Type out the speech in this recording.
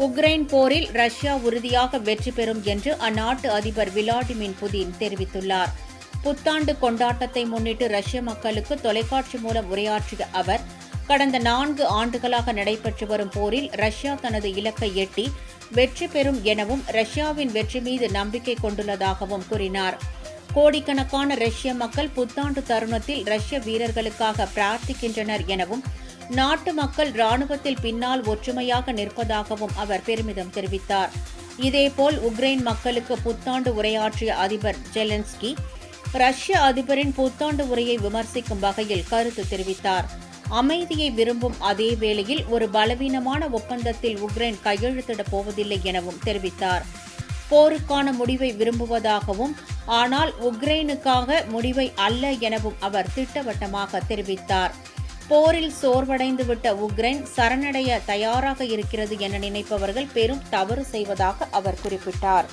Ukraine போரில் Russia உறுதியாக வெற்றி பெறும் என்று அந்நாட்டு அதிபர் விளாடிமிர் புதின் தெரிவித்துள்ளார். புத்தாண்டு கொண்டாட்டத்தை முன்னிட்டு ரஷ்ய மக்களுக்கு தொலைக்காட்சி மூலம் உரையாற்றிய அவர், கடந்த 4 ஆண்டுகளாக நடைபெற்று வரும் போரில் ரஷ்யா தனது இலக்கை எட்டி வெற்றி பெறும் எனவும் ரஷ்யாவின் வெற்றி மீது நம்பிக்கை கொண்டுள்ளதாகவும் கூறினார். கோடிக்கணக்கான ரஷ்ய மக்கள் புத்தாண்டு தருணத்தில் ரஷ்ய வீரர்களுக்காக பிரார்த்திக்கின்றனர் எனவும், நாட்டு மக்கள் ராணுவத்தில் பின்னால் ஒற்றுமையாக நிற்பதாகவும் அவர் பெருமிதம் தெரிவித்தார். இதேபோல் உக்ரைன் மக்களுக்கு புத்தாண்டு உரையாற்றிய அதிபர் ஜெலன்ஸ்கி, ரஷ்ய அதிபரின் புத்தாண்டு உரையை விமர்சிக்கும் வகையில் கருத்து தெரிவித்தார். அமைதியை விரும்பும் அதே வேளையில் ஒரு பலவீனமான ஒப்பந்தத்தில் உக்ரைன் கையெழுத்திடப் போவதில்லை எனவும் தெரிவித்தார். போருக்கான முடிவை விரும்புவதாகவும், ஆனால் உக்ரைனுக்காக முடிவை அல்ல எனவும் அவர் திட்டவட்டமாக தெரிவித்தார். போரில் சோர்வடைந்துவிட்ட உக்ரைன் சரணடைய தயாராக இருக்கிறது என நினைப்பவர்கள் பெரும் தவறு செய்வதாக அவர் குறிப்பிட்டார்.